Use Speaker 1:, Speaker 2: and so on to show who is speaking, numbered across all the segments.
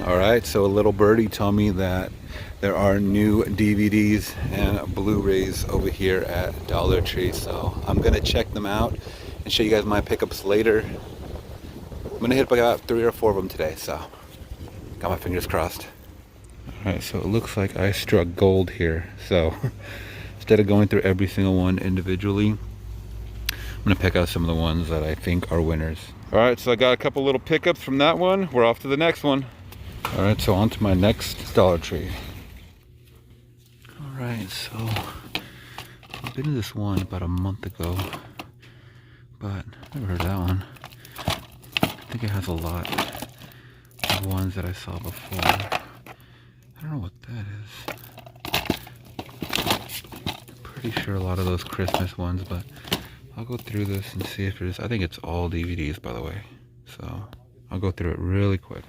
Speaker 1: Alright, so a little birdie told me that there are new DVDs and Blu-rays over here at Dollar Tree, so I'm gonna check them out and show you guys my pickups later. I'm gonna hit up about 3 or 4 of them today, so got my fingers crossed. Alright, so it looks like I struck gold here, so instead of going through every single one individually, I'm gonna pick out some of the ones that I think are winners. Alright, so I got a couple little pickups from that one. We're off to the next one. Alright, so on to my next Dollar Tree. Alright, so I've been to this one about a month ago, but never heard of that one. I think it has a lot of ones that I saw before. I don't know what that is. Pretty sure a lot of those Christmas ones, but I'll go through this and see if there's, I think it's all DVDs, by the way. So I'll go through it really quick.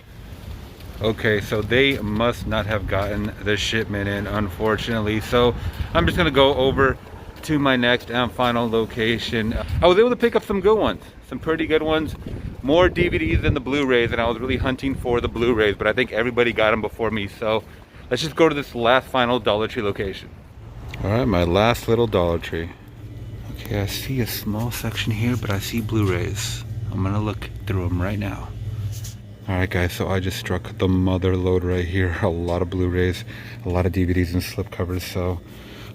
Speaker 1: Okay, so they must not have gotten the shipment in, unfortunately. So I'm just gonna go over to my next and final location. I was able to pick up some good ones, some pretty good ones. More DVDs than the Blu-rays, and I was really hunting for the Blu-rays, but I think everybody got them before me. So let's just go to this last final Dollar Tree location. All right, my last little Dollar Tree. Okay, I see a small section here, but I see Blu-rays. I'm gonna look through them right now. Alright guys, so I just struck the mother load right here. A lot of Blu-rays, a lot of DVDs and slipcovers, so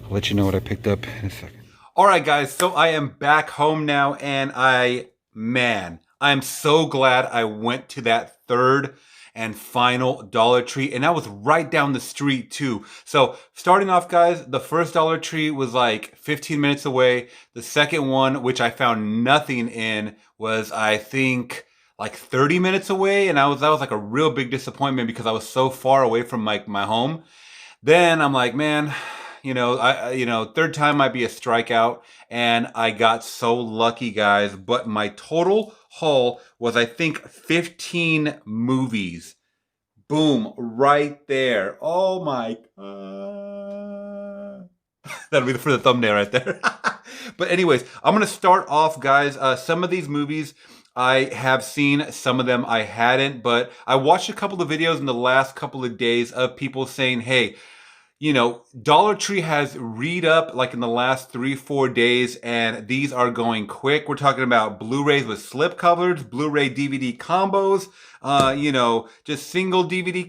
Speaker 1: I'll let you know what I picked up in a second. Alright guys, so I am back home now, and I'm so glad I went to that third and final Dollar Tree, and that was right down the street too. So starting off guys, the first Dollar Tree was like 15 minutes away. The second one, which I found nothing in, was I think like 30 minutes away, and that was like a real big disappointment because I was so far away from my home. Then I'm like, man, third time might be a strikeout, and I got so lucky guys, but my total haul was I think 15 movies. Boom, right there. Oh my god. That'll be for the thumbnail right there. But anyways, I'm gonna start off guys. Some of these movies I have seen, some of them I hadn't, but I watched a couple of videos in the last couple of days of people saying, hey, Dollar Tree has re-up like in the last 3-4 days, and these are going quick. We're talking about Blu-rays with slip covers, Blu-ray DVD combos, just single DVD,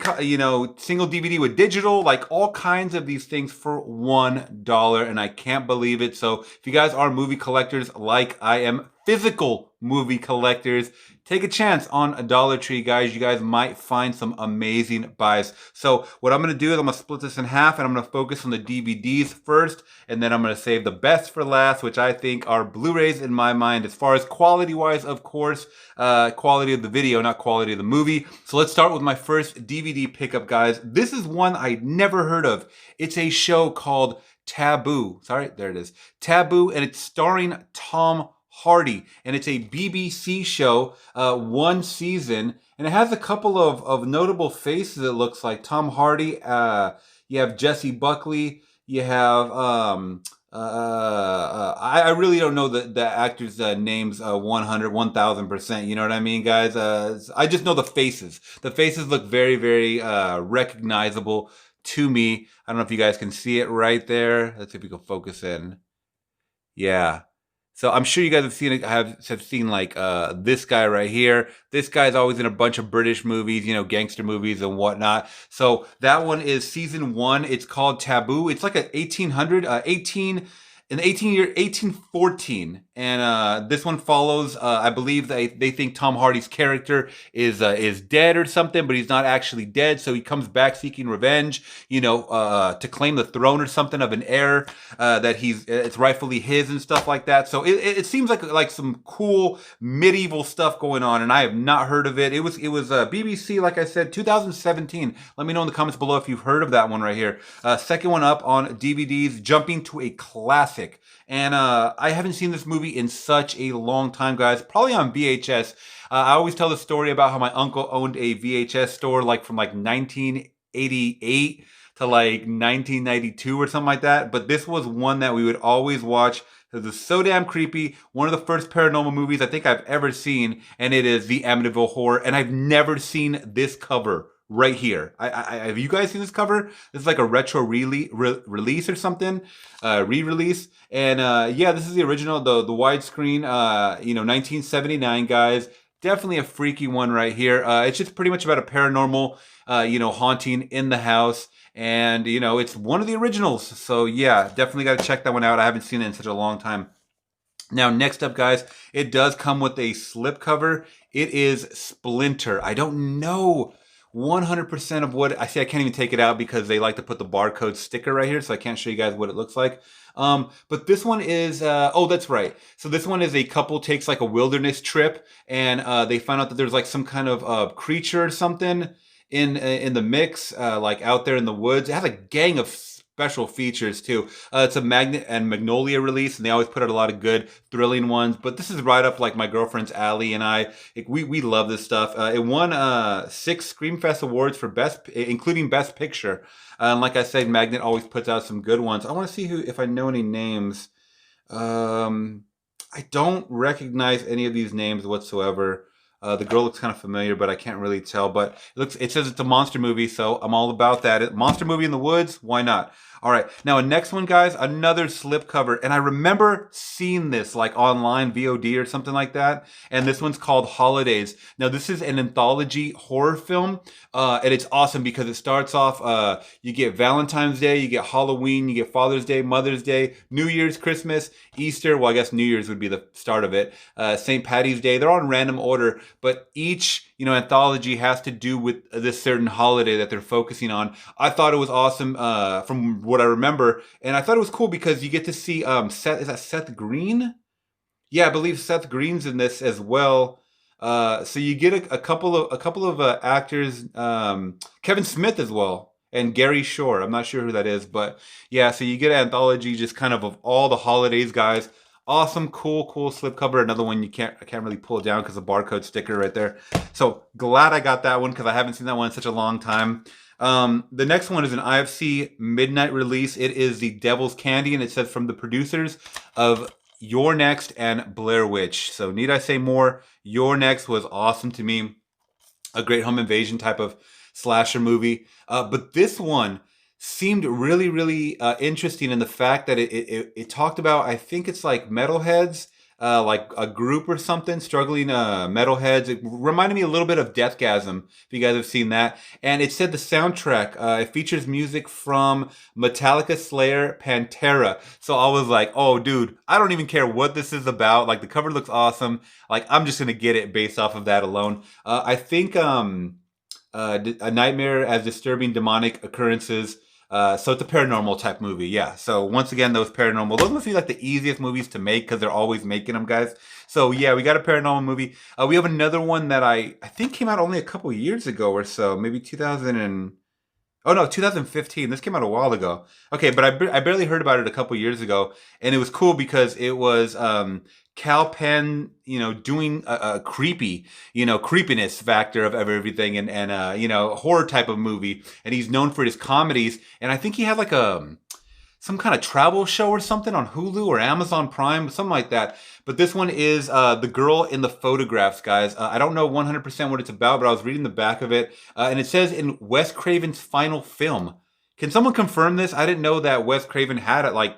Speaker 1: single DVD with digital, like all kinds of these things for $1, and I can't believe it. So if you guys are movie collectors like I am, physical movie collectors, take a chance on a Dollar Tree, guys. You guys might find some amazing buys. So what I'm going to do is I'm going to split this in half, and I'm going to focus on the DVDs first, and then I'm going to save the best for last, which I think are Blu-rays in my mind, as far as quality-wise, of course, quality of the video, not quality of the movie. So let's start with my first DVD pickup, guys. This is one I never heard of. It's a show called Taboo. Sorry, there it is. Taboo, and it's starring Tom Hardy, and it's a BBC show, 1 season, and it has a couple of notable faces. It looks like Tom Hardy. You have Jesse Buckley. You have I really don't know the actors' names 1000%. You know what I mean, guys? I just know the faces. The faces look very, very recognizable to me. I don't know if you guys can see it right there. Let's see if we can focus in. Yeah. So I'm sure you guys have seen like this guy right here. This guy's always in a bunch of British movies, gangster movies and whatnot. So that one is season 1. It's called Taboo. It's like an 1814, and this one follows. I believe they think Tom Hardy's character is dead or something, but he's not actually dead. So he comes back seeking revenge, to claim the throne or something of an heir that it's rightfully his and stuff like that. So it seems like some cool medieval stuff going on, and I have not heard of it. It was BBC, like I said, 2017. Let me know in the comments below if you've heard of that one right here. Second one up on DVDs, jumping to a classic. And I haven't seen this movie in such a long time, guys. Probably on VHS. I always tell the story about how my uncle owned a VHS store from 1988 to 1992 or something like that. But this was one that we would always watch. It was so damn creepy. One of the first paranormal movies I think I've ever seen. And it is the Amityville Horror. And I've never seen this cover
Speaker 2: right here. Have you guys seen this cover? This is like a retro release or something, re-release. And yeah, this is the original, the widescreen, 1979, guys. Definitely a freaky one right here. It's just pretty much about a paranormal, haunting in the house. And, it's one of the originals. So yeah, definitely got to check that one out. I haven't seen it in such a long time. Now, next up, guys, it does come with a slipcover. It is Splinter. I don't know 100% of what I see. I can't even take it out because they like to put the barcode sticker right here, so I can't show you guys what it looks like. But this one is, oh, that's right. So this one is a couple takes like a wilderness trip, and they find out that there's like some kind of creature or something in the mix, like out there in the woods. It has a gang of special features too. It's a Magnet and Magnolia release, and they always put out a lot of good, thrilling ones. But this is right up like my girlfriend's alley, and we love this stuff. It won 6 Screamfest awards for including Best Picture. And like I said, Magnet always puts out some good ones. I want to see if I know any names. I don't recognize any of these names whatsoever. The girl looks kind of familiar, but I can't really tell. But it says it's a monster movie, so I'm all about that. Monster movie in the woods, why not? All right, now next one, guys, another slipcover, and I remember seeing this like online, VOD or something like that. And this one's called Holidays. Now this is an anthology horror film, and it's awesome because it starts off. You get Valentine's Day, you get Halloween, you get Father's Day, Mother's Day, New Year's, Christmas, Easter. Well, I guess New Year's would be the start of it. St. Patty's Day. They're all in random order, but each anthology has to do with this certain holiday that they're focusing on. I thought it was awesome from what I remember, and I thought it was cool because you get to see Seth. Is that Seth Green? Yeah, I believe Seth Green's in this as well. So you get a couple of actors, Kevin Smith as well, and Gary Shore. I'm not sure who that is, but yeah. So you get an anthology just kind of all the holidays, guys. Awesome, cool slipcover. Another one I can't really pull it down because the barcode sticker right there. So glad I got that one because I haven't seen that one in such a long time. The next one is an IFC midnight release. It is The Devil's Candy, and it says from the producers of Your Next and Blair Witch. So need I say more? Your Next was awesome to me. A great home invasion type of slasher movie. But this one seemed really, really interesting in the fact that it talked about, I think it's like metalheads, like a group or something, struggling metalheads. It reminded me a little bit of Deathgasm, if you guys have seen that. And it said the soundtrack, it features music from Metallica, Slayer, Pantera. So I was like, oh, dude, I don't even care what this is about. Like, the cover looks awesome. Like, I'm just going to get it based off of that alone. I think A Nightmare as Disturbing Demonic Occurrences. So it's a paranormal type movie, yeah. So once again, those must be like the easiest movies to make because they're always making them, guys. So yeah, we got a paranormal movie. We have another one that I think came out only a couple years ago or so, maybe 2015. This came out a while ago. Okay, but I barely heard about it a couple years ago, and it was cool because it was Cal Penn, doing a creepy, creepiness factor of everything, and horror type of movie. And he's known for his comedies. And I think he had like some kind of travel show or something on Hulu or Amazon Prime, something like that. But this one is The Girl in the Photographs, guys. I don't know 100% what it's about, but I was reading the back of it. And it says in Wes Craven's final film. Can someone confirm this? I didn't know that Wes Craven had it. Like,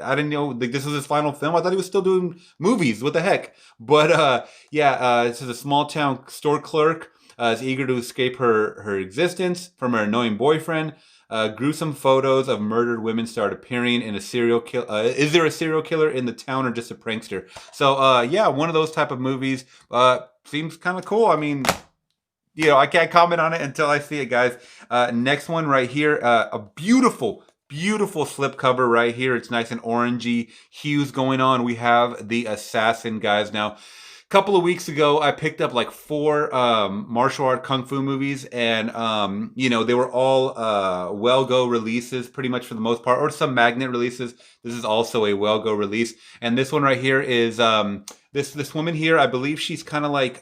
Speaker 2: I didn't know this was his final film. I thought he was still doing movies. What the heck? But this is a small town store clerk is eager to escape her existence from her annoying boyfriend. Gruesome photos of murdered women start appearing in a serial kill. Is there a serial killer in the town or just a prankster? So yeah, one of those type of movies. Seems kind of cool. I mean, I can't comment on it until I see it, guys. Next one right here, a beautiful slipcover right here. It's nice and orangey hues going on. We have The Assassin, guys. Now, a couple of weeks ago, I picked up like 4 martial art kung fu movies, and they were all Well-Go releases, pretty much for the most part, or some Magnet releases. This is also a Well-Go release, and this one right here is this woman here. I believe she's kind of like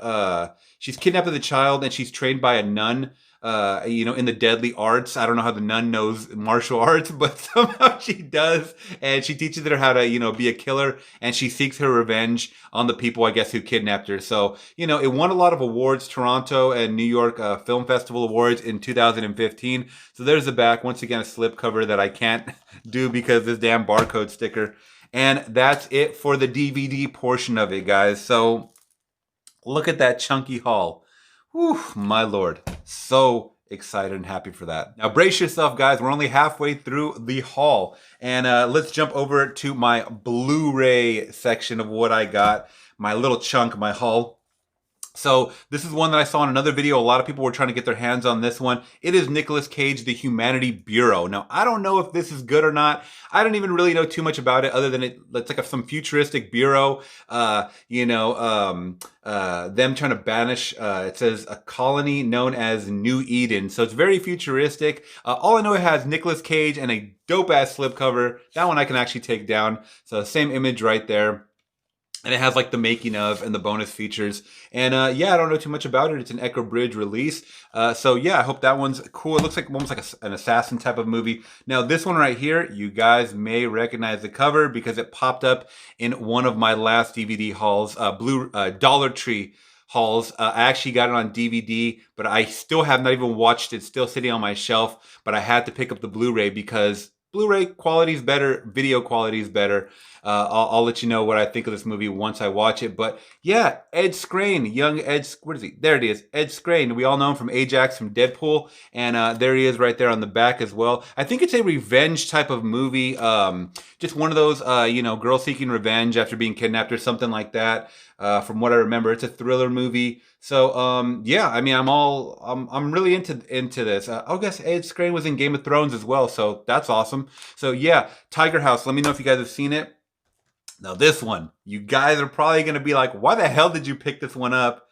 Speaker 2: she's kidnapped as a child, and she's trained by a nun. in the deadly arts. I don't know how the nun knows martial arts, but somehow she does. And she teaches her how to, be a killer. And she seeks her revenge on the people, I guess, who kidnapped her. So, it won a lot of awards, Toronto and New York Film Festival Awards in 2015. So there's the back. Once again, a slipcover that I can't do because this damn barcode sticker. And that's it for the DVD portion of it, guys. So look at that chunky haul. Whew, my lord. So excited and happy for that. Now brace yourself, guys. We're only halfway through the haul. And let's jump over to my Blu-ray section of what I got. My little chunk, my haul. So this is one that I saw in another video. A lot of people were trying to get their hands on this one. It is Nicolas Cage, The Humanity Bureau. Now, I don't know if this is good or not. I don't even really know too much about it other than it's like some futuristic bureau, them trying to banish, it says a colony known as New Eden. So it's very futuristic. All I know, it has Nicolas Cage and a dope-ass slipcover. That one I can actually take down. So same image right there. And it has like the making of and the bonus features. And yeah, I don't know too much about it. It's an Echo Bridge release. So yeah, I hope that one's cool. It looks like almost like an assassin type of movie. Now this one right here, you guys may recognize the cover because it popped up in one of my last DVD hauls, Dollar Tree hauls. I actually got it on DVD, but I still have not even watched it. It's still sitting on my shelf, but I had to pick up the Blu-ray because Blu-ray quality is better, video quality is better. I'll let you know what I think of this movie once I watch it. But yeah, Ed Skrein, young Ed, where is he? There it is, Ed Skrein. We all know him from Ajax, from Deadpool. And there he is right there on the back as well. I think it's a revenge type of movie. Just one of those, girl seeking revenge after being kidnapped or something like that. From what I remember, it's a thriller movie. So yeah, I mean, I'm really into this. I guess Ed Skrein was in Game of Thrones as well, so that's awesome. So yeah, Tiger House. Let me know if you guys have seen it. Now this one, you guys are probably gonna be like, why the hell did you pick this one up?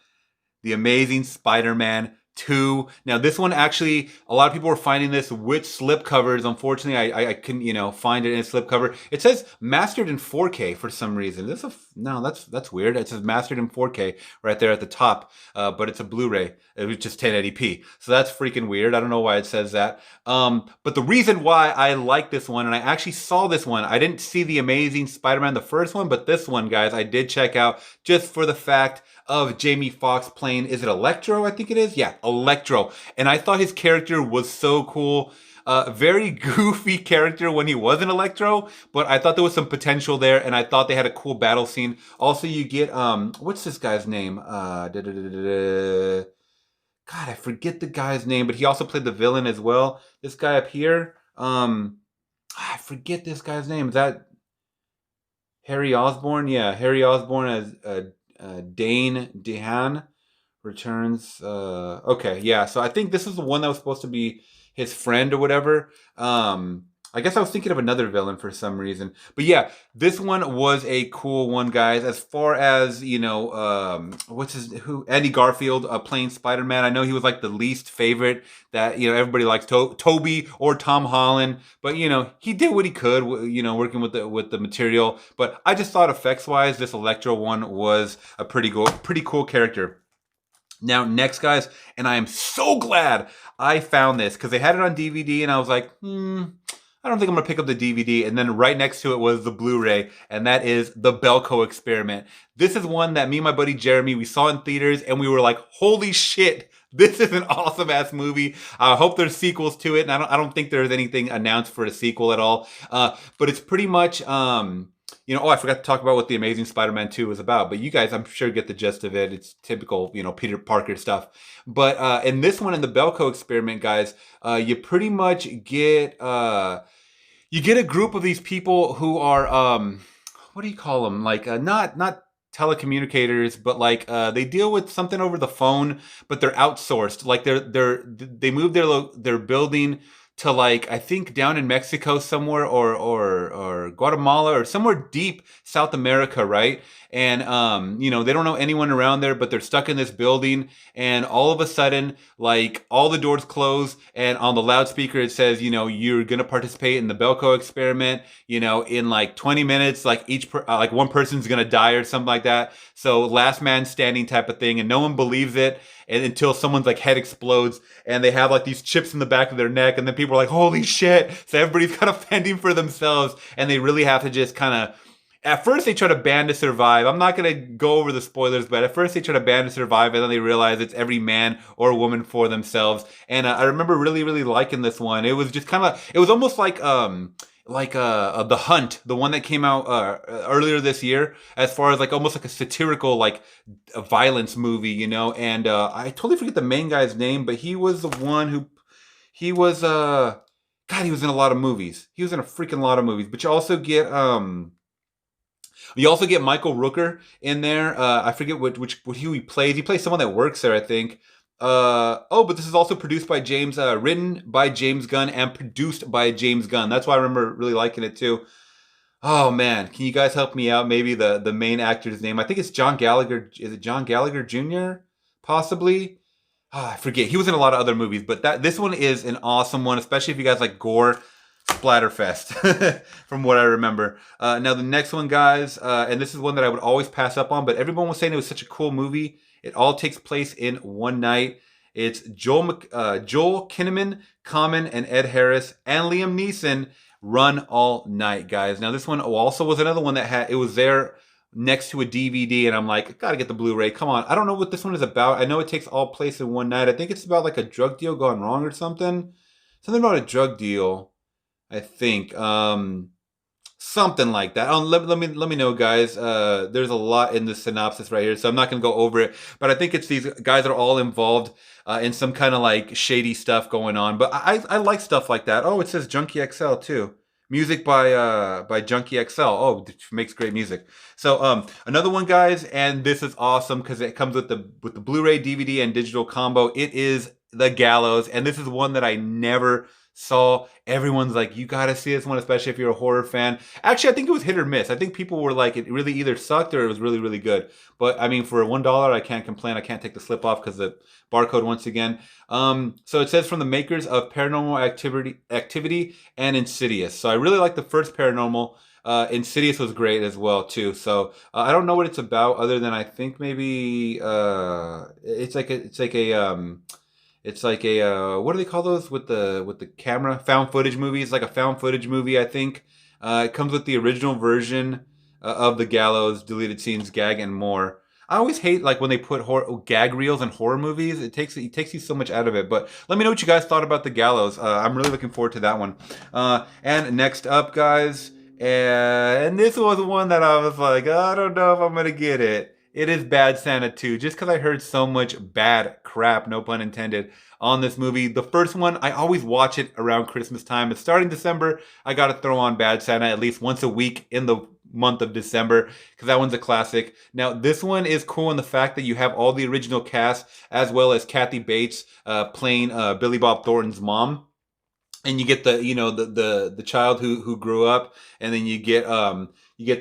Speaker 2: The Amazing Spider-Man 2. Now this one actually, a lot of people were finding this with slipcovers. Unfortunately, I couldn't, find it in a slipcover. It says mastered in 4K for some reason. That's weird. It says mastered in 4K right there at the top, but it's a Blu-ray. It was just 1080p. So that's freaking weird. I don't know why it says that. But the reason why I like this one, and I actually saw this one, I didn't see The Amazing Spider-Man, the first one, but this one, guys, I did check out just for the fact of Jamie Foxx playing, is it Electro? I think it is. Yeah, Electro. And I thought his character was so cool. Very goofy character when he wasn't Electro, but I thought there was some potential there, and I thought they had a cool battle scene. Also, you get, what's this guy's name? God, I forget the guy's name, but he also played the villain as well. This guy up here, I forget this guy's name. Is that Harry Osborn? Yeah, Harry Osborn as Dane DeHaan returns. Okay, yeah. So I think this is the one that was supposed to be his friend or whatever. I guess I was thinking of another villain for some reason. But yeah, this one was a cool one, guys. As far as, Andy Garfield playing Spider-Man. I know he was like the least favorite that, everybody likes Toby or Tom Holland. But, he did what he could, working with the material. But I just thought effects-wise, this Electro one was a pretty cool character. Now, next, guys, and I am so glad I found this because they had it on DVD and I was like, I don't think I'm going to pick up the DVD. And then right next to it was the Blu-ray, and that is the Belko Experiment. This is one that me and my buddy Jeremy, we saw in theaters, and we were like, holy shit, this is an awesome-ass movie. I hope there's sequels to it, and I don't think there's anything announced for a sequel at all. But it's pretty much... I forgot to talk about what The Amazing Spider-Man 2 was about, but you guys, I'm sure, get the gist of it. It's typical, Peter Parker stuff. But in this one, in the Belko Experiment, guys, you pretty much get a group of these people who are, what do you call them? Like, not telecommunicators, but like they deal with something over the phone, but they're outsourced. Like they move their building to, like, I think down in Mexico somewhere, or Guatemala, or somewhere deep South America, right? And they don't know anyone around there, but they're stuck in this building, and all of a sudden, like, all the doors close, and on the loudspeaker it says, you're gonna participate in the Belko Experiment, in like 20 minutes, like one person's gonna die or something like that. So last man standing type of thing, and no one believes it. and until someone's like head explodes, and they have like these chips in the back of their neck, and then people are like, holy shit. So everybody's kind of fending for themselves, and they really have to just kind of, at first they try to band to survive. I'm not going to go over the spoilers, but at first they try to band to survive, and then they realize it's every man or woman for themselves. And I remember really, really liking this one. It was just kind of, it was almost like The Hunt, the one that came out earlier this year, as far as like almost like a satirical, like a violence movie, you know. And I totally forget the main guy's name, but he was the one who, he was God, he was in a lot of movies. He was in a freaking lot of movies. But you also get Michael Rooker in there. I forget who he plays. He plays someone that works there, I think. But this is also produced by written by James Gunn and produced by James Gunn. That's why I remember really liking it too. Oh man, can you guys help me out? Maybe the main actor's name. I think it's John Gallagher. Is it John Gallagher Jr.? Possibly. I forget. He was in a lot of other movies, but this one is an awesome one, especially if you guys like gore. Splatterfest, from what I remember. Now the next one, guys, and this is one that I would always pass up on, but everyone was saying it was such a cool movie. It all takes place in one night. It's Joel Kinnaman, Common, and Ed Harris, and Liam Neeson. Run All Night, guys. Now this one also was another one that it was there next to a DVD, and I'm like, I gotta get the Blu-ray. Come on. I don't know what this one is about. I know it takes all place in one night. I think it's about like a drug deal gone wrong or something. Something about a drug deal. I think something like that. Let me know, guys. There's a lot in the synopsis right here, so I'm not gonna go over it. But I think it's these guys are all involved in some kind of like shady stuff going on. But I like stuff like that. Oh, it says Junkie XL too. Music by Junkie XL. Oh, makes great music. So another one, guys, and this is awesome because it comes with the Blu-ray, DVD, and digital combo. It is The Gallows, and this is one that I never saw. Everyone's like, you gotta see this one, especially if you're a horror fan. Actually, I think it was hit or miss. I think people were like, it really either sucked or it was really, really good. But I mean, for $1, I can't complain. I can't take the slip off because the barcode once again. So it says from the makers of Paranormal Activity and Insidious. So I really like the first Paranormal. Insidious was great as well too. So I don't know what it's about other than I think maybe it's like a what do they call those with the camera? Found footage movie. It's like a found footage movie, I think. It comes with the original version of The Gallows, deleted scenes, gag, and more. I always hate like when they put gag reels in horror movies. It takes you so much out of it. But let me know what you guys thought about The Gallows. I'm really looking forward to that one. And next up, guys, and this was one that I was like, I don't know if I'm gonna get it. It is Bad Santa 2, just because I heard so much bad crap, no pun intended, on this movie. The first one, I always watch it around Christmas time. It's starting December. I got to throw on Bad Santa at least once a week in the month of December, because that one's a classic. Now, this one is cool in the fact that you have all the original cast, as well as Kathy Bates playing Billy Bob Thornton's mom. And you get the child who grew up, and then you get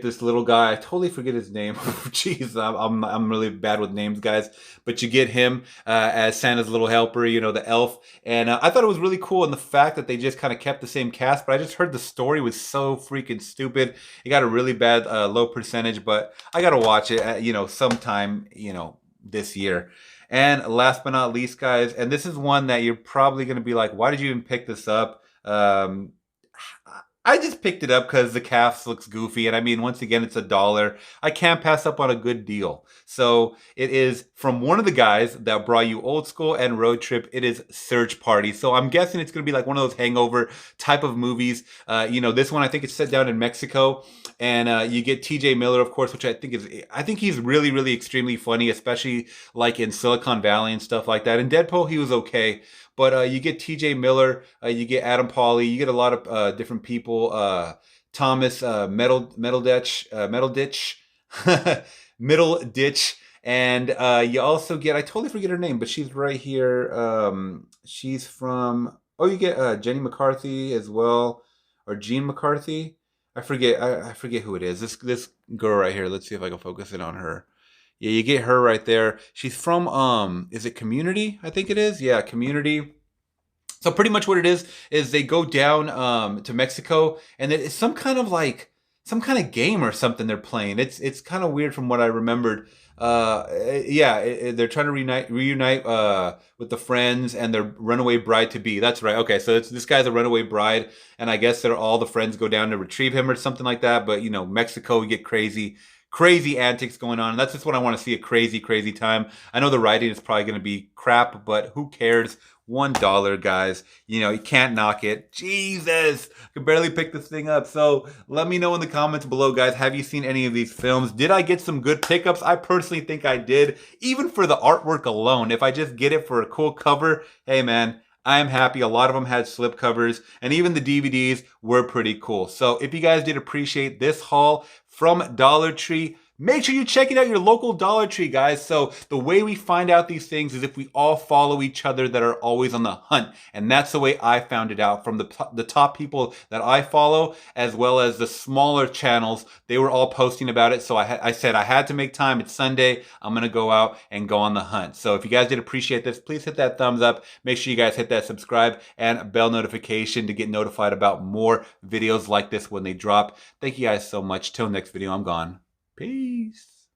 Speaker 2: this little guy. I totally forget his name. Jeez, I'm really bad with names, guys. But you get him as Santa's little helper, the elf. And I thought it was really cool in the fact that they just kind of kept the same cast. But I just heard the story was so freaking stupid. It got a really bad low percentage. But I got to watch it, sometime, this year. And last but not least, guys, and this is one that you're probably going to be like, why did you even pick this up? I just picked it up because the cast looks goofy. And I mean, once again, it's $1. I can't pass up on a good deal. So it is from one of the guys that brought you Old School and Road Trip. It is Search Party. So I'm guessing it's going to be like one of those hangover type of movies. This one, I think it's set down in Mexico. And you get TJ Miller, of course, which I think he's really, really extremely funny, especially like in Silicon Valley and stuff like that. In Deadpool, he was okay. But you get TJ Miller, you get Adam Pawley, you get a lot of different people. Thomas Middleditch, and you also get, I totally forget her name, but she's right here. She's from, you get Jenny McCarthy as well, or Jean McCarthy. I forget who it is. This girl right here. Let's see if I can focus in on her. Yeah, you get her right there. She's from, is it Community? I think it is. Yeah, Community. So pretty much what it is they go down to Mexico, and it's some kind of like some kind of game or something they're playing. It's kind of weird from what I remembered. Yeah, they're trying to reunite with the friends and their runaway bride to be. That's right. Okay, so this guy's a runaway bride, and I guess all the friends go down to retrieve him or something like that. But you know, Mexico, we get crazy antics going on. And that's just what I want to see, a crazy time. I know the writing is probably going to be crap, but who cares? $1, guys. You know, you can't knock it. Jesus, I can barely pick this thing up. So let me know in the comments below, guys. Have you seen any of these films? Did I get some good pickups? I personally think I did. Even for the artwork alone, if I just get it for a cool cover, hey man, I'm happy. A lot of them had slip covers, and even the DVDs were pretty cool. So if you guys did appreciate this haul from Dollar Tree, make sure you check it out your local Dollar Tree, guys. So the way we find out these things is if we all follow each other that are always on the hunt. And that's the way I found it out from the top people that I follow, as well as the smaller channels. They were all posting about it. So I said I had to make time. It's Sunday. I'm going to go out and go on the hunt. So if you guys did appreciate this, please hit that thumbs up. Make sure you guys hit that subscribe and bell notification to get notified about more videos like this when they drop. Thank you guys so much. Till next video, I'm gone. Peace.